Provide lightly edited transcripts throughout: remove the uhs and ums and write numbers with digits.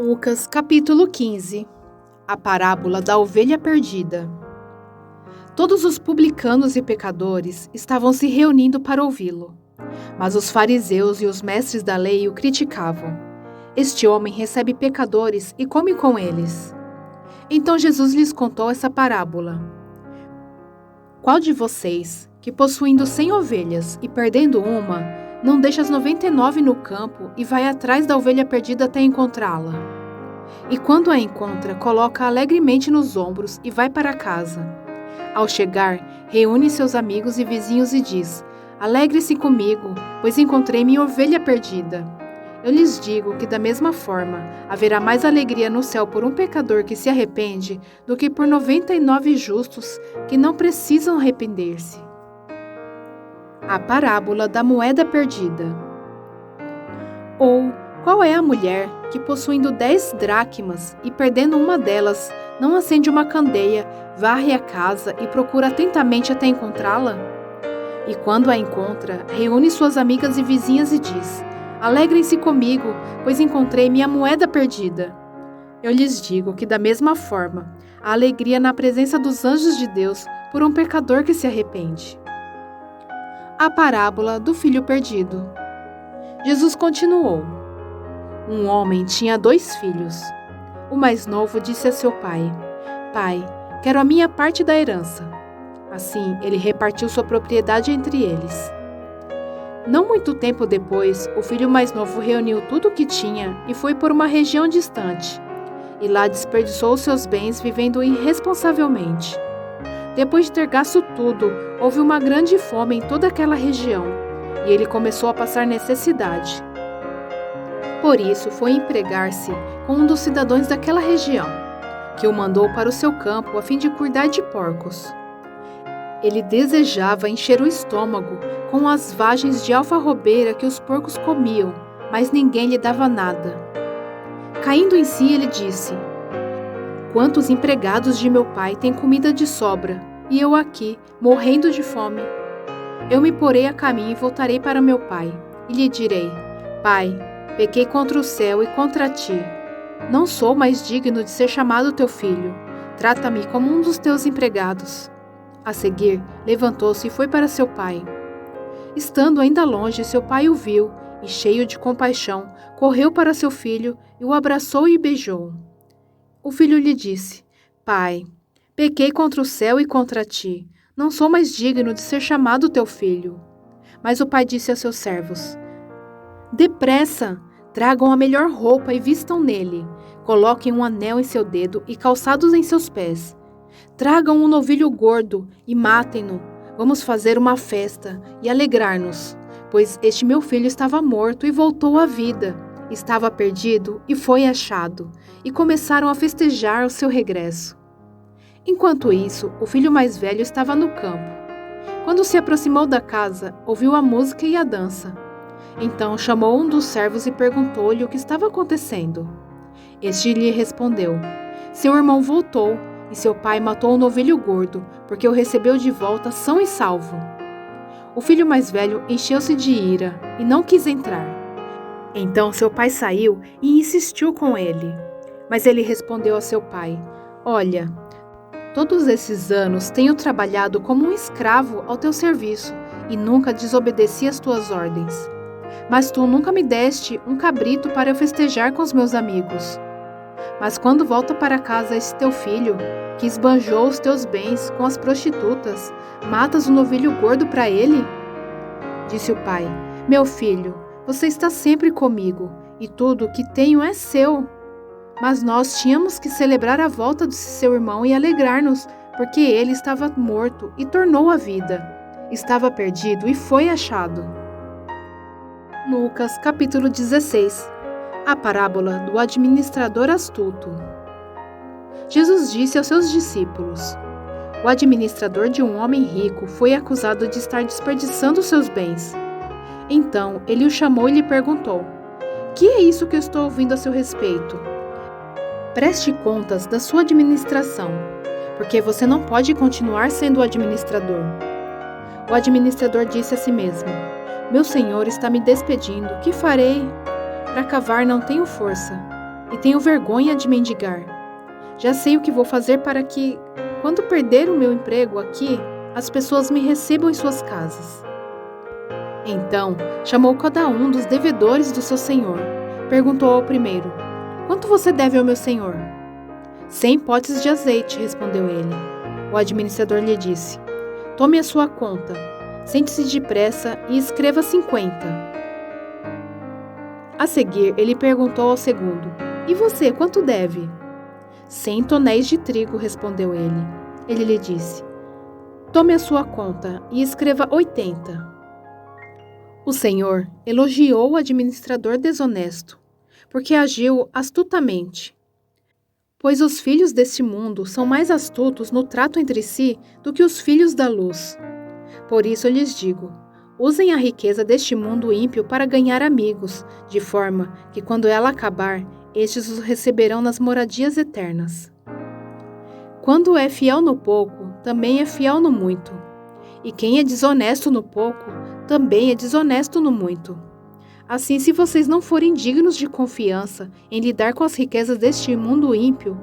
Lucas, capítulo 15. A parábola da ovelha perdida. Todos os publicanos e pecadores estavam se reunindo para ouvi-lo. Mas os fariseus e os mestres da lei o criticavam. Este homem recebe pecadores e come com eles. Então Jesus lhes contou essa parábola. Qual de vocês, que possuindo 100 ovelhas e perdendo uma, não deixa as 99 no campo e vai atrás da ovelha perdida até encontrá-la? E quando a encontra, coloca alegremente nos ombros e vai para casa. Ao chegar, reúne seus amigos e vizinhos e diz: Alegre-se comigo, pois encontrei minha ovelha perdida. Eu lhes digo que da mesma forma, haverá mais alegria no céu por um pecador que se arrepende do que por 99 justos que não precisam arrepender-se. A parábola da moeda perdida. Ou, qual é a mulher que, possuindo 10 dracmas e perdendo uma delas, não acende uma candeia, varre a casa e procura atentamente até encontrá-la? E quando a encontra, reúne suas amigas e vizinhas e diz: Alegrem-se comigo, pois encontrei minha moeda perdida. Eu lhes digo que da mesma forma, há alegria na presença dos anjos de Deus por um pecador que se arrepende. A parábola do filho perdido. Jesus continuou. Um homem tinha 2 filhos. O mais novo disse a seu pai: Pai, quero a minha parte da herança. Assim, ele repartiu sua propriedade entre eles. Não muito tempo depois, o filho mais novo reuniu tudo o que tinha e foi por uma região distante. E lá desperdiçou seus bens vivendo irresponsavelmente. Depois de ter gasto tudo, houve uma grande fome em toda aquela região, e ele começou a passar necessidade. Por isso, foi empregar-se com um dos cidadãos daquela região, que o mandou para o seu campo a fim de cuidar de porcos. Ele desejava encher o estômago com as vagens de alfarrobeira que os porcos comiam, mas ninguém lhe dava nada. Caindo em si, ele disse: Quantos empregados de meu pai têm comida de sobra, e eu aqui, morrendo de fome? Eu me porei a caminho e voltarei para meu pai, e lhe direi: Pai, pequei contra o céu e contra ti. Não sou mais digno de ser chamado teu filho. Trata-me como um dos teus empregados. A seguir, levantou-se e foi para seu pai. Estando ainda longe, seu pai o viu, e cheio de compaixão, correu para seu filho e o abraçou e beijou. O filho lhe disse: Pai, pequei contra o céu e contra ti. Não sou mais digno de ser chamado teu filho. Mas o pai disse a seus servos: Depressa, tragam a melhor roupa e vistam nele. Coloquem um anel em seu dedo e calçados em seus pés. Tragam um novilho gordo e matem-no. Vamos fazer uma festa e alegrar-nos, pois este meu filho estava morto e voltou à vida. Estava perdido e foi achado, e começaram a festejar o seu regresso. Enquanto isso, o filho mais velho estava no campo. Quando se aproximou da casa, ouviu a música e a dança. Então chamou um dos servos e perguntou-lhe o que estava acontecendo. Este lhe respondeu: Seu irmão voltou, e seu pai matou um novilho gordo, porque o recebeu de volta são e salvo. O filho mais velho encheu-se de ira e não quis entrar. Então seu pai saiu e insistiu com ele. Mas ele respondeu a seu pai: Olha, todos esses anos tenho trabalhado como um escravo ao teu serviço e nunca desobedeci às tuas ordens. Mas tu nunca me deste um cabrito para eu festejar com os meus amigos. Mas quando volta para casa esse teu filho, que esbanjou os teus bens com as prostitutas, matas um novilho gordo para ele? Disse o pai: Meu filho, você está sempre comigo, e tudo o que tenho é seu. Mas nós tínhamos que celebrar a volta de seu irmão e alegrar-nos, porque ele estava morto e tornou à vida. Estava perdido e foi achado. Lucas, capítulo 16. A parábola do administrador astuto. Jesus disse aos seus discípulos: O administrador de um homem rico foi acusado de estar desperdiçando seus bens. Então ele o chamou e lhe perguntou: Que é isso que eu estou ouvindo a seu respeito? Preste contas da sua administração, porque você não pode continuar sendo o administrador. O administrador disse a si mesmo: Meu senhor está me despedindo, que farei? Para cavar não tenho força. e tenho vergonha de mendigar. Já sei o que vou fazer para que, quando perder o meu emprego aqui, as pessoas me recebam em suas casas." Então, chamou cada um dos devedores do seu senhor. Perguntou ao primeiro: "Quanto você deve ao meu senhor?" 100 potes de azeite, respondeu ele. O administrador lhe disse: "Tome a sua conta. Sente-se depressa e escreva 50. A seguir, ele perguntou ao segundo: "E você, quanto deve?" 100 tonéis de trigo, respondeu ele. Ele lhe disse: "Tome a sua conta e escreva 80. O senhor elogiou o administrador desonesto, porque agiu astutamente. Pois os filhos deste mundo são mais astutos no trato entre si do que os filhos da luz. Por isso eu lhes digo: usem a riqueza deste mundo ímpio para ganhar amigos, de forma que, quando ela acabar, estes os receberão nas moradias eternas. Quando é fiel no pouco, também é fiel no muito. E quem é desonesto no pouco, também é desonesto no muito. Assim, se vocês não forem dignos de confiança em lidar com as riquezas deste mundo ímpio,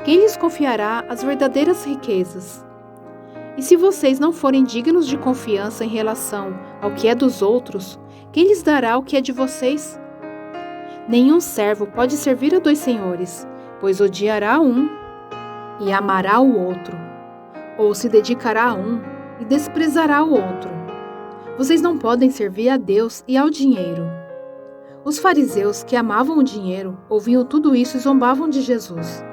quem lhes confiará as verdadeiras riquezas? E se vocês não forem dignos de confiança em relação ao que é dos outros, quem lhes dará o que é de vocês? Nenhum servo pode servir a 2 senhores, pois odiará um e amará o outro, ou se dedicará a um e desprezará o outro. Vocês não podem servir a Deus e ao dinheiro." Os fariseus, que amavam o dinheiro, ouviam tudo isso e zombavam de Jesus.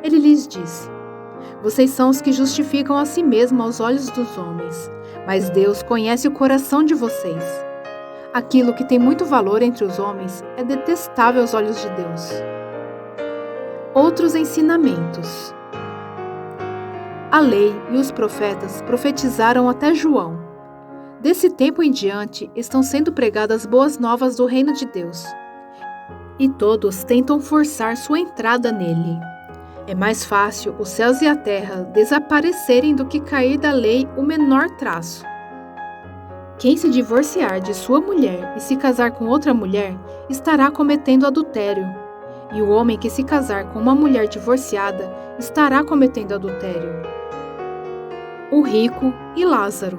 Ele lhes disse: "Vocês são os que justificam a si mesmos aos olhos dos homens, mas Deus conhece o coração de vocês. Aquilo que tem muito valor entre os homens é detestável aos olhos de Deus." Outros ensinamentos. A lei e os profetas profetizaram até João. Desse tempo em diante estão sendo pregadas boas novas do reino de Deus, e todos tentam forçar sua entrada nele. É mais fácil os céus e a terra desaparecerem do que cair da lei o menor traço. Quem se divorciar de sua mulher e se casar com outra mulher estará cometendo adultério, e o homem que se casar com uma mulher divorciada estará cometendo adultério. O rico e Lázaro.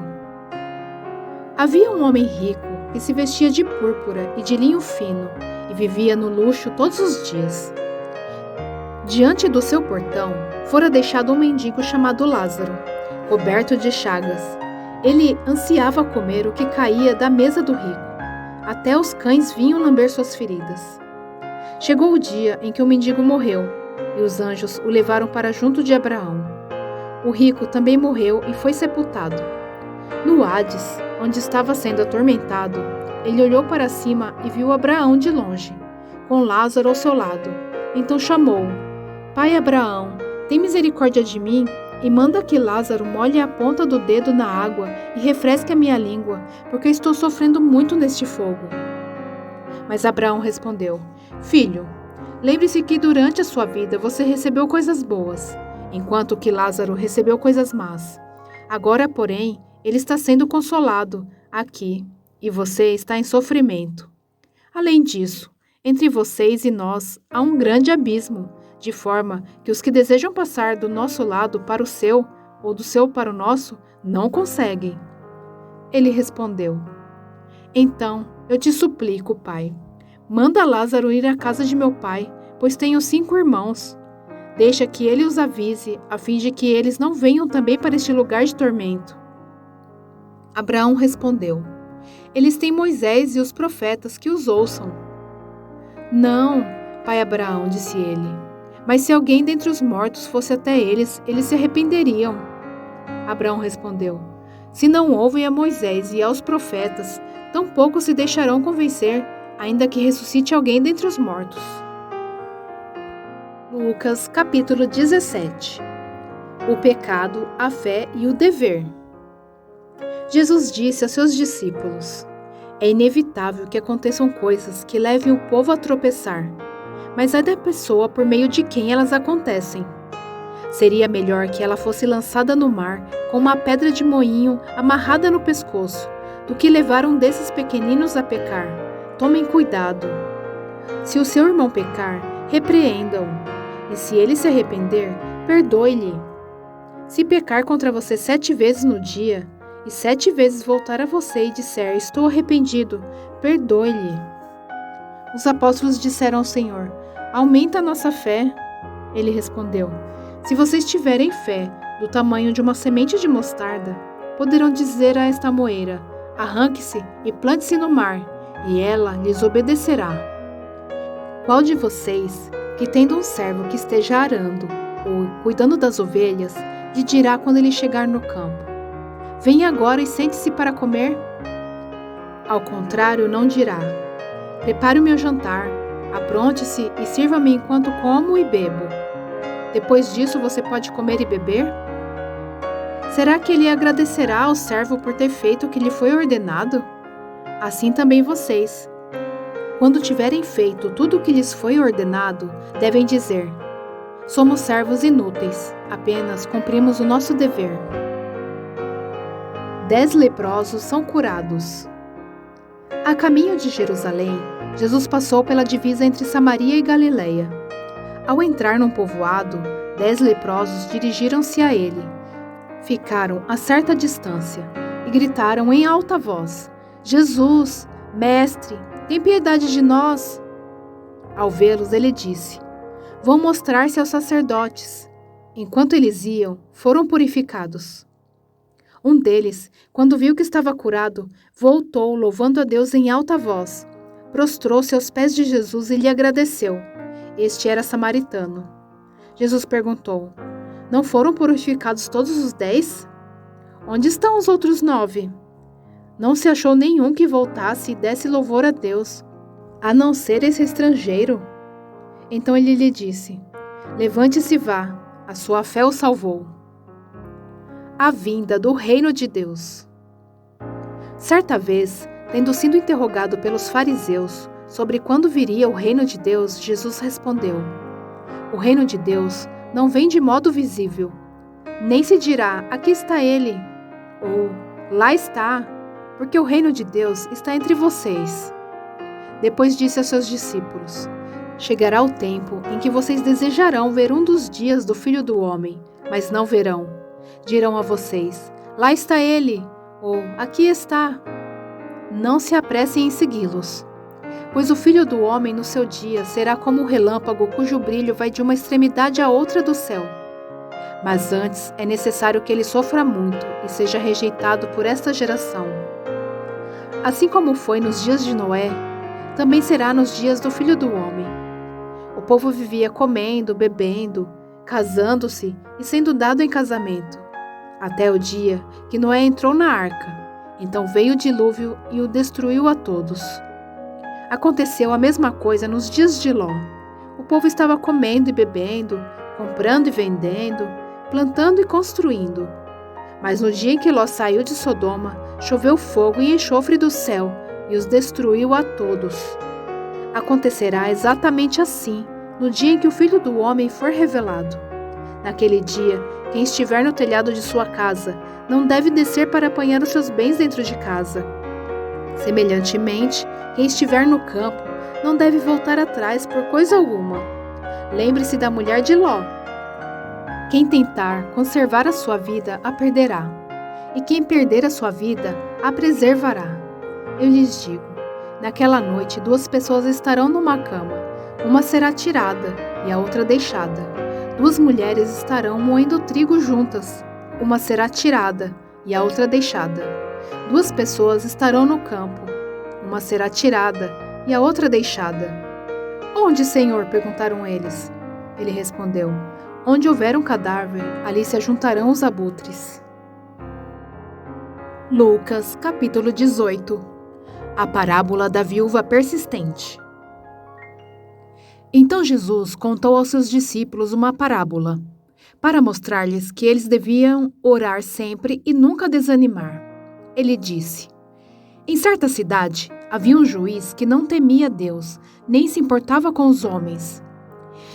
Havia um homem rico que se vestia de púrpura e de linho fino e vivia no luxo todos os dias. Diante do seu portão fora deixado um mendigo chamado Lázaro, coberto de chagas. Ele ansiava comer o que caía da mesa do rico. Até os cães vinham lamber suas feridas. Chegou o dia em que o mendigo morreu, e os anjos o levaram para junto de Abraão. O rico também morreu e foi sepultado. No Hades, onde estava sendo atormentado, ele olhou para cima e viu Abraão de longe, com Lázaro ao seu lado. Então chamou: "Pai Abraão, tem misericórdia de mim e manda que Lázaro molhe a ponta do dedo na água e refresque a minha língua, porque estou sofrendo muito neste fogo." Mas Abraão respondeu: "Filho, lembre-se que durante a sua vida você recebeu coisas boas, enquanto que Lázaro recebeu coisas más. Agora, porém, ele está sendo consolado aqui, e você está em sofrimento. Além disso, entre vocês e nós há um grande abismo, de forma que os que desejam passar do nosso lado para o seu, ou do seu para o nosso, não conseguem." Ele respondeu: "Então, eu te suplico, pai, manda Lázaro ir à casa de meu pai, pois tenho 5 irmãos. Deixa que ele os avise, a fim de que eles não venham também para este lugar de tormento." Abraão respondeu: "Eles têm Moisés e os profetas, que os ouçam." "Não, pai Abraão", disse ele, "mas se alguém dentre os mortos fosse até eles, eles se arrependeriam." Abraão respondeu: "Se não ouvem a Moisés e aos profetas, tampouco se deixarão convencer, ainda que ressuscite alguém dentre os mortos." Lucas, capítulo 17. O pecado, a fé e o dever. Jesus disse a seus discípulos: "É inevitável que aconteçam coisas que levem o povo a tropeçar, mas é da pessoa por meio de quem elas acontecem. Seria melhor que ela fosse lançada no mar com uma pedra de moinho amarrada no pescoço, do que levar um desses pequeninos a pecar. Tomem cuidado. Se o seu irmão pecar, repreenda-o, e se ele se arrepender, perdoe-lhe. Se pecar contra você 7 vezes no dia, e 7 vezes voltar a você e disser, estou arrependido, perdoe-lhe. Os apóstolos disseram ao Senhor, aumenta a nossa fé. Ele respondeu, se vocês tiverem fé do tamanho de uma semente de mostarda, poderão dizer a esta moeira, arranque-se e plante-se no mar, e ela lhes obedecerá. Qual de vocês, que tendo um servo que esteja arando ou cuidando das ovelhas, lhe dirá quando ele chegar no campo, venha agora e sente-se para comer? Ao contrário, não dirá, prepare o meu jantar, apronte-se e sirva-me enquanto como e bebo. Depois disso você pode comer e beber? Será que ele agradecerá ao servo por ter feito o que lhe foi ordenado? Assim também vocês. Quando tiverem feito tudo o que lhes foi ordenado, devem dizer, somos servos inúteis, apenas cumprimos o nosso dever. 10 leprosos são curados. A caminho de Jerusalém, Jesus passou pela divisa entre Samaria e Galileia. Ao entrar num povoado, 10 leprosos dirigiram-se a ele. Ficaram a certa distância e gritaram em alta voz, Jesus, Mestre, tem piedade de nós. Ao vê-los, ele disse, vão mostrar-se aos sacerdotes. Enquanto eles iam, foram purificados. Um deles, quando viu que estava curado, voltou, louvando a Deus em alta voz. Prostrou-se aos pés de Jesus e lhe agradeceu. Este era samaritano. Jesus perguntou, não foram purificados todos os 10? Onde estão os outros 9? Não se achou nenhum que voltasse e desse louvor a Deus, a não ser esse estrangeiro. Então ele lhe disse, levante-se e vá, a sua fé o salvou. A vinda do reino de Deus. Certa vez, tendo sido interrogado pelos fariseus sobre quando viria o reino de Deus, Jesus respondeu, o reino de Deus não vem de modo visível, nem se dirá, aqui está ele, ou lá está, porque o reino de Deus está entre vocês. Depois disse a seus discípulos, chegará o tempo em que vocês desejarão ver um dos dias do Filho do Homem, mas não verão. Dirão a vocês, lá está ele, ou aqui está. Não se apressem em segui-los, pois o Filho do Homem no seu dia será como um relâmpago cujo brilho vai de uma extremidade à outra do céu. Mas antes é necessário que ele sofra muito e seja rejeitado por esta geração. Assim como foi nos dias de Noé, também será nos dias do Filho do Homem. O povo vivia comendo, bebendo, casando-se e sendo dado em casamento, até o dia que Noé entrou na arca. Então veio o dilúvio e o destruiu a todos. Aconteceu a mesma coisa nos dias de Ló. O povo estava comendo e bebendo, comprando e vendendo, plantando e construindo. Mas no dia em que Ló saiu de Sodoma, choveu fogo e enxofre do céu e os destruiu a todos. Acontecerá exatamente assim no dia em que o Filho do Homem for revelado. Naquele dia, quem estiver no telhado de sua casa não deve descer para apanhar os seus bens dentro de casa. Semelhantemente, quem estiver no campo não deve voltar atrás por coisa alguma. Lembre-se da mulher de Ló. Quem tentar conservar a sua vida a perderá, e quem perder a sua vida a preservará. Eu lhes digo, naquela noite 2 pessoas estarão numa cama, uma será tirada e a outra deixada. 2 mulheres estarão moendo trigo juntas, uma será tirada e a outra deixada. 2 pessoas estarão no campo, uma será tirada e a outra deixada. Onde, Senhor? Perguntaram eles. Ele respondeu, onde houver um cadáver, ali se ajuntarão os abutres. Lucas, capítulo 18. A parábola da viúva persistente. Então Jesus contou aos seus discípulos uma parábola, para mostrar-lhes que eles deviam orar sempre e nunca desanimar. Ele disse, em certa cidade havia um juiz que não temia Deus, nem se importava com os homens.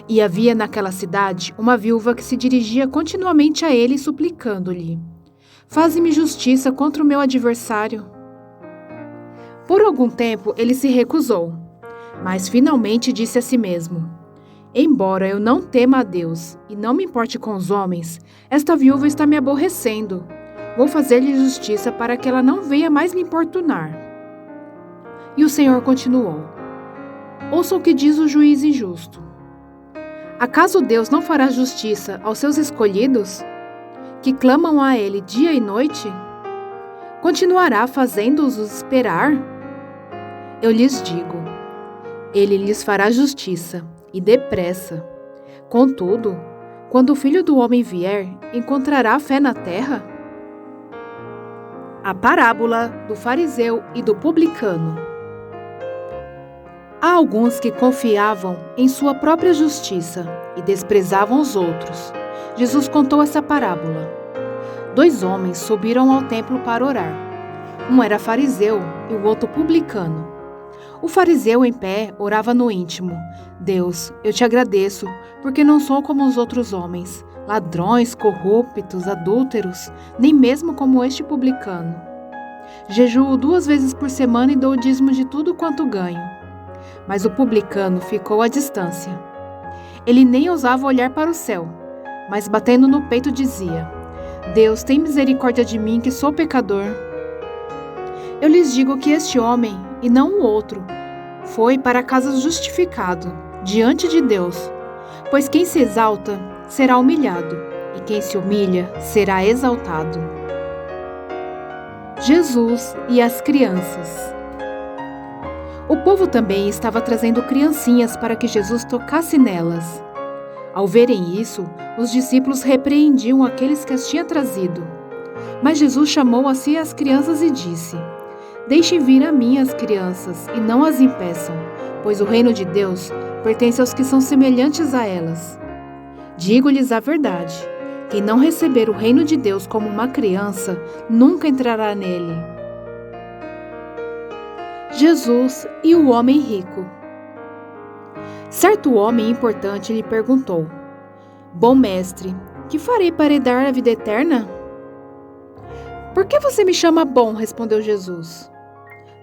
E havia naquela cidade uma viúva que se dirigia continuamente a ele suplicando-lhe, faze-me justiça contra o meu adversário. Por algum tempo ele se recusou, mas finalmente disse a si mesmo, Embora eu não tema a Deus e não me importe com os homens, esta viúva está me aborrecendo. Vou fazer-lhe justiça para que ela não venha mais me importunar. E o Senhor continuou: ouça o que diz o juiz injusto. Acaso Deus não fará justiça aos seus escolhidos, que clamam a Ele dia e noite? Continuará fazendo-os esperar? Eu lhes digo, Ele lhes fará justiça, e depressa. Contudo, quando o Filho do Homem vier, encontrará fé na terra? A parábola do fariseu e do publicano. Há alguns que confiavam em sua própria justiça e desprezavam os outros. Jesus contou essa parábola. 2 homens subiram ao templo para orar. Um era fariseu e o outro publicano. O fariseu em pé orava no íntimo: Deus, eu te agradeço, porque não sou como os outros homens, ladrões, corruptos, adúlteros, nem mesmo como este publicano. Jejuo 2 vezes por semana e dou o dízimo de tudo quanto ganho. Mas o publicano ficou à distância. Ele nem ousava olhar para o céu, mas batendo no peito dizia: Deus, tem misericórdia de mim, que sou pecador. Eu lhes digo que este homem, e não o outro, foi para casa justificado, diante de Deus. Pois quem se exalta será humilhado, e quem se humilha será exaltado. Jesus e as crianças. O povo também estava trazendo criancinhas para que Jesus tocasse nelas. Ao verem isso, os discípulos repreendiam aqueles que as tinham trazido. Mas Jesus chamou a si as crianças e disse: Deixem vir a mim as crianças, e não as impeçam, pois o reino de Deus pertence aos que são semelhantes a elas. Digo-lhes a verdade: quem não receber o reino de Deus como uma criança, nunca entrará nele. Jesus e o homem rico. Certo homem importante lhe perguntou: Bom mestre, que farei para herdar a vida eterna? Por que você me chama bom? Respondeu Jesus.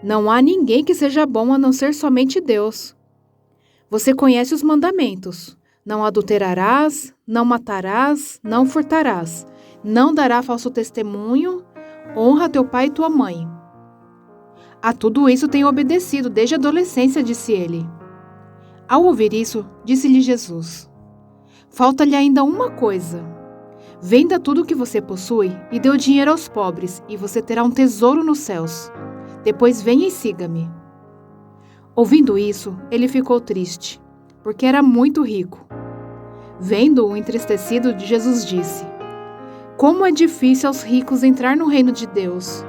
Não há ninguém que seja bom a não ser somente Deus. Você conhece os mandamentos: não adulterarás, não matarás, não furtarás, não dará falso testemunho, honra teu pai e tua mãe. A tudo isso tenho obedecido desde a adolescência, disse ele. Ao ouvir isso, disse-lhe Jesus: Falta-lhe ainda uma coisa. Venda tudo o que você possui e dê o dinheiro aos pobres, e você terá um tesouro nos céus. Depois venha e siga-me. Ouvindo isso, ele ficou triste, porque era muito rico. Vendo-o entristecido, Jesus disse: Como é difícil aos ricos entrar no reino de Deus.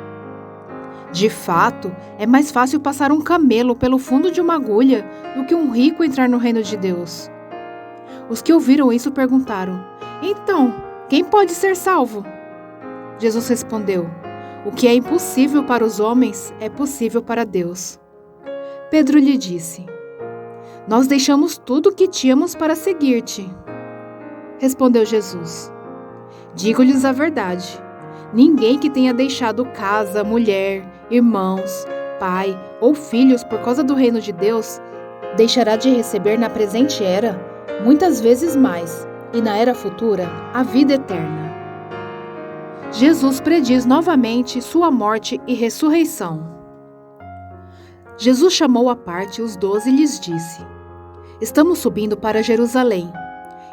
De fato, é mais fácil passar um camelo pelo fundo de uma agulha do que um rico entrar no reino de Deus. Os que ouviram isso perguntaram: Então, quem pode ser salvo? Jesus respondeu: O que é impossível para os homens é possível para Deus. Pedro lhe disse: Nós deixamos tudo o que tínhamos para seguir-te. Respondeu Jesus: Digo-lhes a verdade. Ninguém que tenha deixado casa, mulher, irmãos, pai ou filhos por causa do reino de Deus, deixará de receber na presente era muitas vezes mais, e na era futura a vida eterna. Jesus prediz novamente sua morte e ressurreição. Jesus chamou à parte os 12 e lhes disse: Estamos subindo para Jerusalém,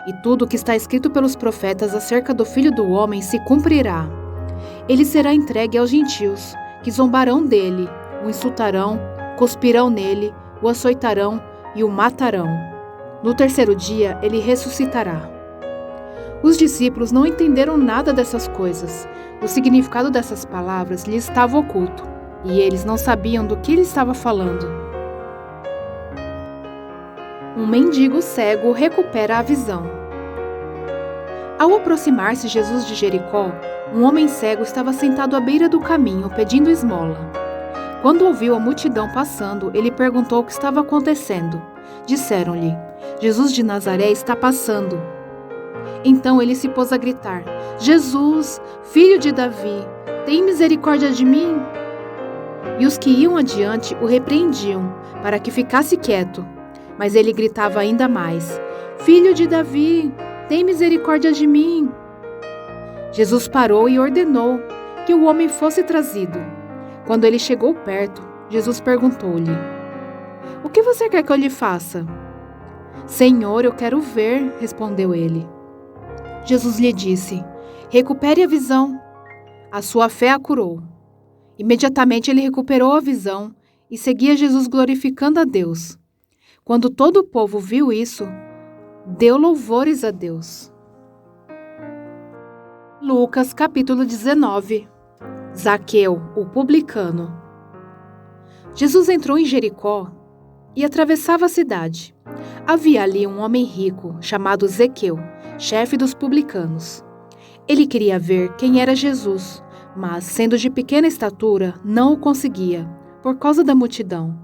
e tudo o que está escrito pelos profetas acerca do Filho do Homem se cumprirá. Ele será entregue aos gentios, que zombarão dele, o insultarão, cuspirão nele, o açoitarão e o matarão. No 3º dia, ele ressuscitará. Os discípulos não entenderam nada dessas coisas. O significado dessas palavras lhes estava oculto, e eles não sabiam do que ele estava falando. Um mendigo cego recupera a visão. Ao aproximar-se Jesus de Jericó, um homem cego estava sentado à beira do caminho, pedindo esmola. Quando ouviu a multidão passando, ele perguntou o que estava acontecendo. Disseram-lhe: Jesus de Nazaré está passando. Então ele se pôs a gritar: Jesus, filho de Davi, tem misericórdia de mim? E os que iam adiante o repreendiam, para que ficasse quieto. Mas ele gritava ainda mais: Filho de Davi, tem misericórdia de mim. Jesus parou e ordenou que o homem fosse trazido. Quando ele chegou perto, Jesus perguntou-lhe: O que você quer que eu lhe faça? Senhor, eu quero ver, respondeu ele. Jesus lhe disse: Recupere a visão. A sua fé a curou. Imediatamente ele recuperou a visão e seguia Jesus glorificando a Deus. Quando todo o povo viu isso, deu louvores a Deus. Lucas capítulo 19. Zaqueu, o publicano. Jesus entrou em Jericó e atravessava a cidade. Havia ali um homem rico, chamado Zaqueu, chefe dos publicanos. Ele queria ver quem era Jesus, mas, sendo de pequena estatura, não o conseguia, por causa da multidão.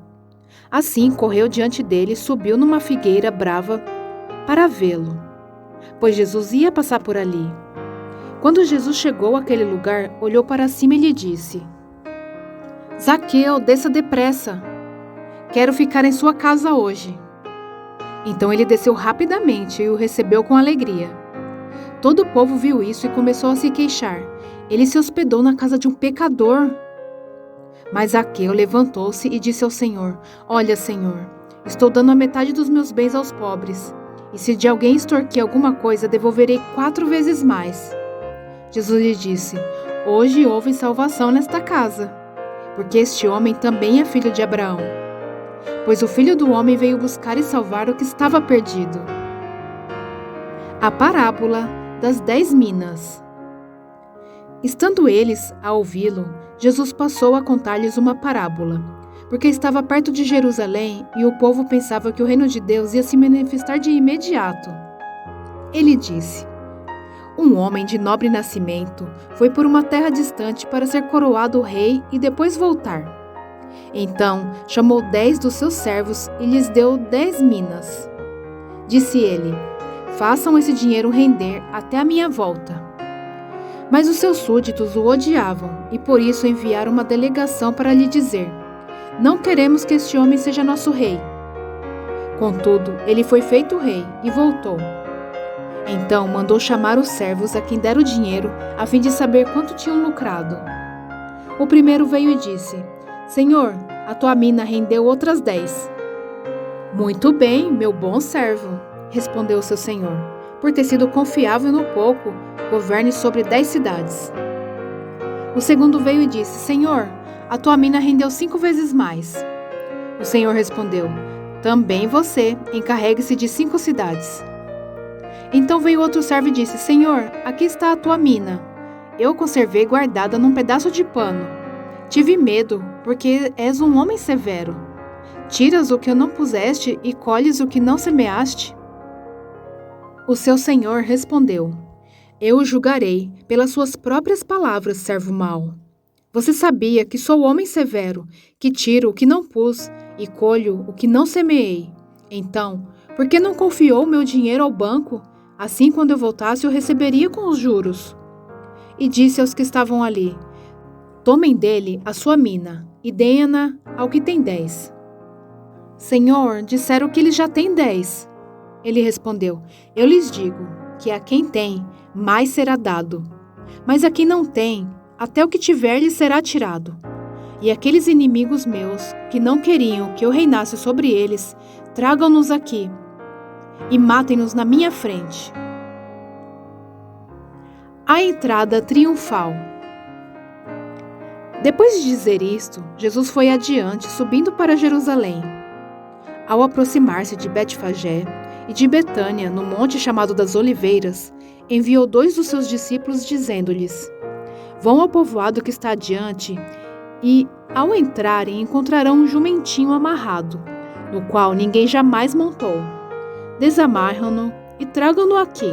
Assim, correu diante dele e subiu numa figueira brava para vê-lo, pois Jesus ia passar por ali. Quando Jesus chegou àquele lugar, olhou para cima e lhe disse: Zaqueu, desça depressa. Quero ficar em sua casa hoje. Então ele desceu rapidamente e o recebeu com alegria. Todo o povo viu isso e começou a se queixar. Ele se hospedou na casa de um pecador. Mas Zaqueu levantou-se e disse ao Senhor: Olha, Senhor, estou dando a metade dos meus bens aos pobres. E se de alguém extorquir alguma coisa, devolverei 4 vezes mais. Jesus lhe disse: Hoje houve salvação nesta casa, porque este homem também é filho de Abraão. Pois o Filho do Homem veio buscar e salvar o que estava perdido. A parábola das 10 minas. Estando eles a ouvi-lo, Jesus passou a contar-lhes uma parábola, porque estava perto de Jerusalém e o povo pensava que o reino de Deus ia se manifestar de imediato. Ele disse: Um homem de nobre nascimento foi por uma terra distante para ser coroado rei e depois voltar. Então chamou 10 dos seus servos e lhes deu 10 minas. Disse ele: Façam esse dinheiro render até a minha volta. Mas os seus súditos o odiavam e por isso enviaram uma delegação para lhe dizer: Não queremos que este homem seja nosso rei. Contudo, ele foi feito rei e voltou. Então mandou chamar os servos a quem dera o dinheiro, a fim de saber quanto tinham lucrado. O primeiro veio e disse: Senhor, a tua mina rendeu outras 10. Muito bem, meu bom servo, respondeu seu senhor. Por ter sido confiável no pouco, governe sobre 10 cidades. O segundo veio e disse: Senhor, a tua mina rendeu 5 vezes mais. O senhor respondeu: Também você, encarregue-se de 5 cidades. Então veio outro servo e disse: Senhor, aqui está a tua mina. Eu conservei guardada num pedaço de pano. Tive medo, porque és um homem severo. Tiras o que não puseste e colhes o que não semeaste? O seu senhor respondeu: Eu o julgarei pelas suas próprias palavras, servo mau. Você sabia que sou homem severo, que tiro o que não pus e colho o que não semeei. Então, por que não confiou o meu dinheiro ao banco? Assim, quando eu voltasse, eu receberia com os juros. E disse aos que estavam ali: Tomem dele a sua mina e deem-na ao que tem 10. Senhor, disseram que ele já tem 10. Ele respondeu: Eu lhes digo que a quem tem, mais será dado. Mas a quem não tem, até o que tiver lhe será tirado. E aqueles inimigos meus, que não queriam que eu reinasse sobre eles, tragam-nos aqui e matem-nos na minha frente. A entrada triunfal. Depois de dizer isto, Jesus foi adiante, subindo para Jerusalém. Ao aproximar-se de Betfagé e de Betânia, no monte chamado das Oliveiras, enviou 2 dos seus discípulos, dizendo-lhes: Vão ao povoado que está adiante e, ao entrarem, encontrarão um jumentinho amarrado, no qual ninguém jamais montou. Desamarram-no e tragam-no aqui.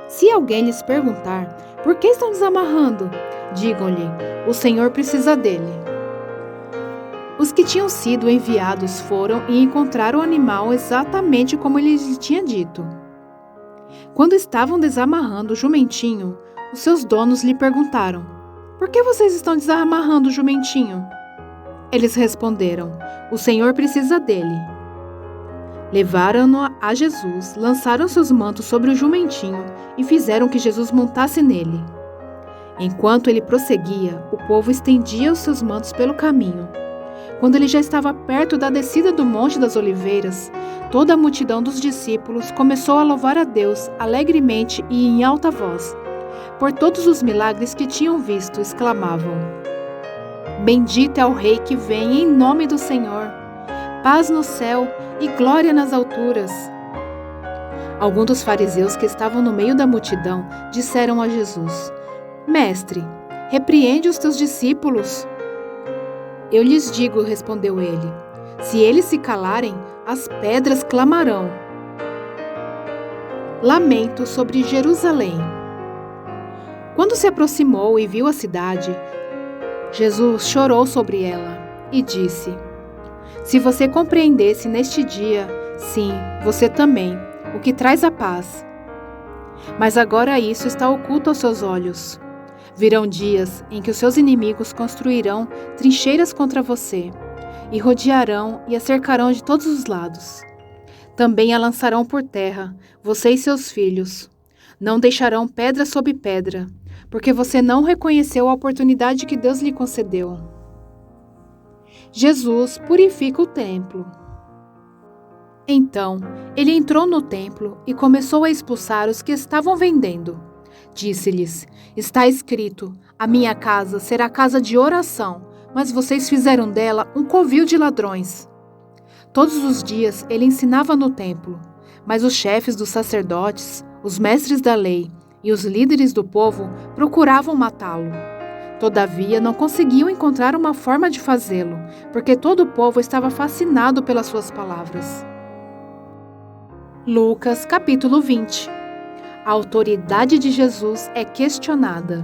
Se alguém lhes perguntar: Por que estão desamarrando? Digam-lhe: O Senhor precisa dele. Os que tinham sido enviados foram e encontraram o animal exatamente como ele lhes tinha dito. Quando estavam desamarrando o jumentinho, os seus donos lhe perguntaram: Por que vocês estão desamarrando o jumentinho? Eles responderam: O Senhor precisa dele. Levaram-no a Jesus, lançaram seus mantos sobre o jumentinho e fizeram que Jesus montasse nele. Enquanto ele prosseguia, o povo estendia os seus mantos pelo caminho. Quando ele já estava perto da descida do Monte das Oliveiras, toda a multidão dos discípulos começou a louvar a Deus alegremente e em alta voz. Por todos os milagres que tinham visto, exclamavam: Bendito é o Rei que vem em nome do Senhor. Paz no céu e glória nas alturas. Alguns dos fariseus que estavam no meio da multidão disseram a Jesus: Mestre, repreende os teus discípulos. Eu lhes digo, respondeu ele, se eles se calarem, as pedras clamarão. Lamento sobre Jerusalém. Quando se aproximou e viu a cidade, Jesus chorou sobre ela e disse: Se você compreendesse neste dia, sim, você também, o que traz a paz. Mas agora isso está oculto aos seus olhos. Virão dias em que os seus inimigos construirão trincheiras contra você, e rodearão e a cercarão de todos os lados. Também a lançarão por terra, você e seus filhos. Não deixarão pedra sobre pedra, porque você não reconheceu a oportunidade que Deus lhe concedeu. Jesus purifica o templo. Então, ele entrou no templo e começou a expulsar os que estavam vendendo. Disse-lhes: Está escrito, a minha casa será casa de oração, mas vocês fizeram dela um covil de ladrões. Todos os dias ele ensinava no templo, mas os chefes dos sacerdotes, os mestres da lei e os líderes do povo procuravam matá-lo. Todavia, não conseguiam encontrar uma forma de fazê-lo, porque todo o povo estava fascinado pelas suas palavras. Lucas, capítulo 20. A autoridade de Jesus é questionada.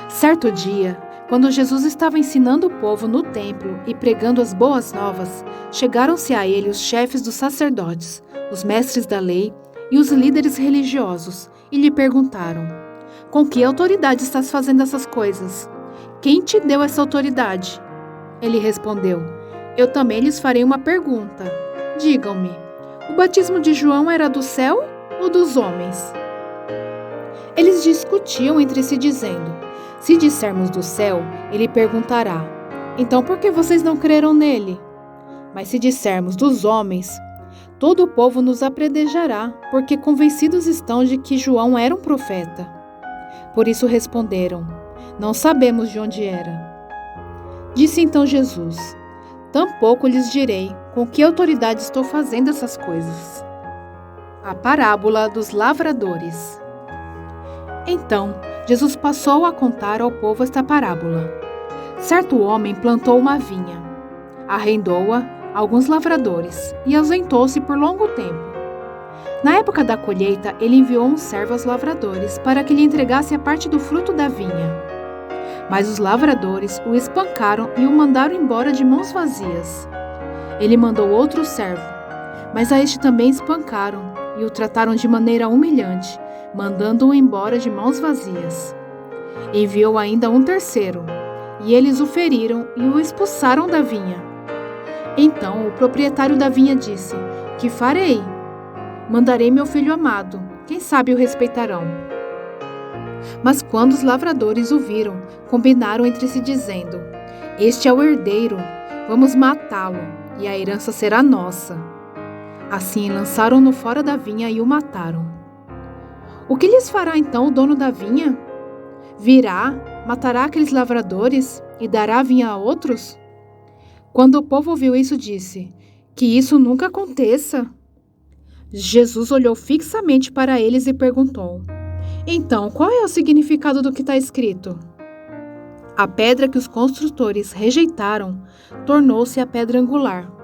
Certo dia, quando Jesus estava ensinando o povo no templo e pregando as boas novas, chegaram-se a ele os chefes dos sacerdotes, os mestres da lei e os líderes religiosos, e lhe perguntaram: Com que autoridade estás fazendo essas coisas? Quem te deu essa autoridade? Ele respondeu: Eu também lhes farei uma pergunta. Digam-me, o batismo de João era do céu ou dos homens? Eles discutiam entre si dizendo: Se dissermos do céu, ele perguntará: Então por que vocês não creram nele? Mas se dissermos dos homens, todo o povo nos apedrejará, porque convencidos estão de que João era um profeta. Por isso responderam: Não sabemos de onde era. Disse então Jesus: Tampouco lhes direi com que autoridade estou fazendo essas coisas. A parábola dos lavradores. Então, Jesus passou a contar ao povo esta parábola. Certo homem plantou uma vinha, arrendou-a a alguns lavradores e ausentou-se por longo tempo. Na época da colheita, ele enviou um servo aos lavradores para que lhe entregasse a parte do fruto da vinha. Mas os lavradores o espancaram e o mandaram embora de mãos vazias. Ele mandou outro servo, mas a este também espancaram e o trataram de maneira humilhante, mandando-o embora de mãos vazias. Enviou ainda um terceiro, e eles o feriram e o expulsaram da vinha. Então o proprietário da vinha disse: Que farei? Mandarei meu filho amado, quem sabe o respeitarão. Mas quando os lavradores o viram, combinaram entre si dizendo: Este é o herdeiro, vamos matá-lo, e a herança será nossa. Assim lançaram-no fora da vinha e o mataram. O que lhes fará então o dono da vinha? Virá, matará aqueles lavradores e dará a vinha a outros? Quando o povo ouviu isso, disse: Que isso nunca aconteça. Jesus olhou fixamente para eles e perguntou: Então, qual é o significado do que está escrito? A pedra que os construtores rejeitaram tornou-se a pedra angular.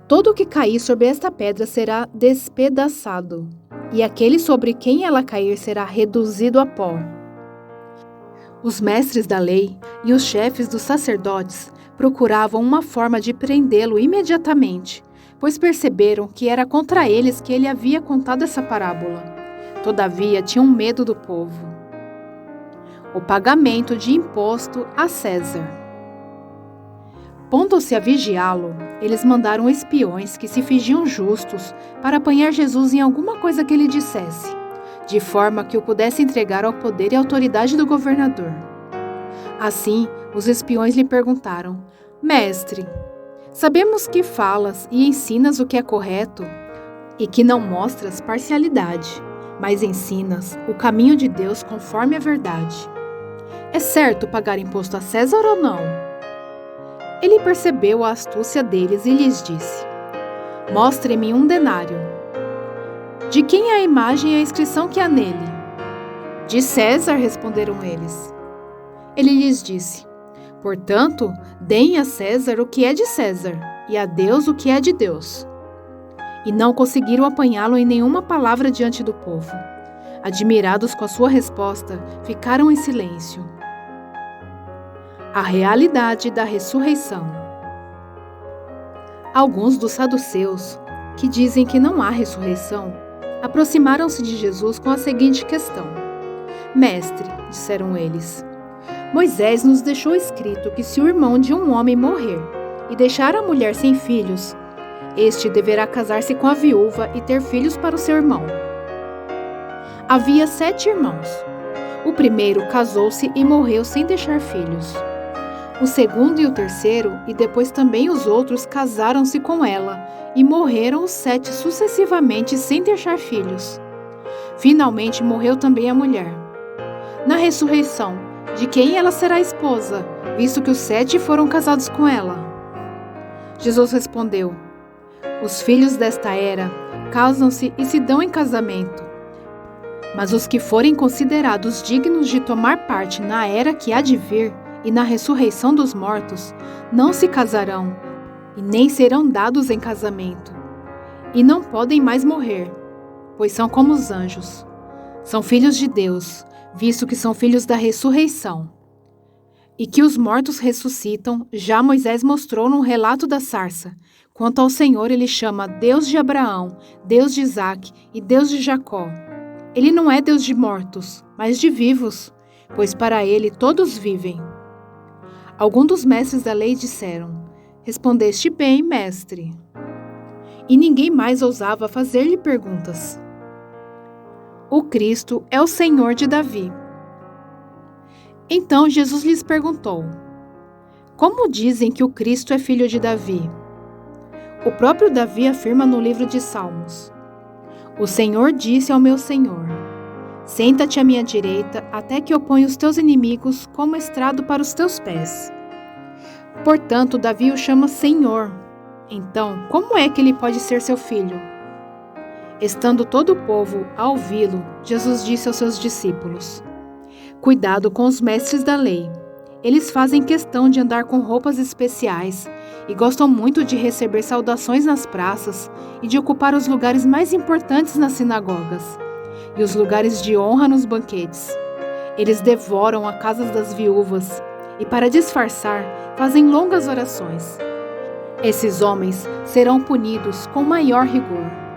Todo o que cair sobre esta pedra será despedaçado, e aquele sobre quem ela cair será reduzido a pó. Os mestres da lei e os chefes dos sacerdotes procuravam uma forma de prendê-lo imediatamente, pois perceberam que era contra eles que ele havia contado essa parábola. Todavia, tinham medo do povo. O pagamento de imposto a César. Pondo-se a vigiá-lo, eles mandaram espiões que se fingiam justos para apanhar Jesus em alguma coisa que ele dissesse, de forma que o pudesse entregar ao poder e autoridade do governador. Assim, os espiões lhe perguntaram: Mestre, sabemos que falas e ensinas o que é correto e que não mostras parcialidade, mas ensinas o caminho de Deus conforme a verdade. É certo pagar imposto a César ou não? Ele percebeu a astúcia deles e lhes disse: Mostre-me um denário. De quem é a imagem e a inscrição que há nele? De César, responderam eles. Ele lhes disse: Portanto, deem a César o que é de César, e a Deus o que é de Deus. E não conseguiram apanhá-lo em nenhuma palavra diante do povo. Admirados com a sua resposta, ficaram em silêncio. A realidade da ressurreição. Alguns dos saduceus, que dizem que não há ressurreição, aproximaram-se de Jesus com a seguinte questão: Mestre, disseram eles, Moisés nos deixou escrito que se o irmão de um homem morrer e deixar a mulher sem filhos, este deverá casar-se com a viúva e ter filhos para o seu irmão. Havia 7 irmãos. O primeiro casou-se e morreu sem deixar filhos. O segundo e o terceiro, e depois também os outros, casaram-se com ela, e morreram os 7 sucessivamente sem deixar filhos. Finalmente morreu também a mulher. Na ressurreição, de quem ela será esposa, visto que os 7 foram casados com ela? Jesus respondeu: Os filhos desta era casam-se e se dão em casamento. Mas os que forem considerados dignos de tomar parte na era que há de vir e na ressurreição dos mortos, não se casarão e nem serão dados em casamento. E não podem mais morrer, pois são como os anjos. São filhos de Deus, visto que são filhos da ressurreição. E que os mortos ressuscitam, já Moisés mostrou no relato da sarça. Quanto ao Senhor, ele chama Deus de Abraão, Deus de Isaque e Deus de Jacó. Ele não é Deus de mortos, mas de vivos, pois para ele todos vivem. Alguns dos mestres da lei disseram: Respondeste bem, mestre. E ninguém mais ousava fazer-lhe perguntas. O Cristo é o Senhor de Davi. Então Jesus lhes perguntou: Como dizem que o Cristo é filho de Davi? O próprio Davi afirma no livro de Salmos: O Senhor disse ao meu Senhor: Senta-te à minha direita, até que eu ponha os teus inimigos como estrado para os teus pés. Portanto, Davi o chama Senhor. Então, como é que ele pode ser seu filho? Estando todo o povo a ouvi-lo, Jesus disse aos seus discípulos: Cuidado com os mestres da lei. Eles fazem questão de andar com roupas especiais e gostam muito de receber saudações nas praças e de ocupar os lugares mais importantes nas sinagogas e os lugares de honra nos banquetes. Eles devoram as casas das viúvas e, para disfarçar, fazem longas orações. Esses homens serão punidos com maior rigor.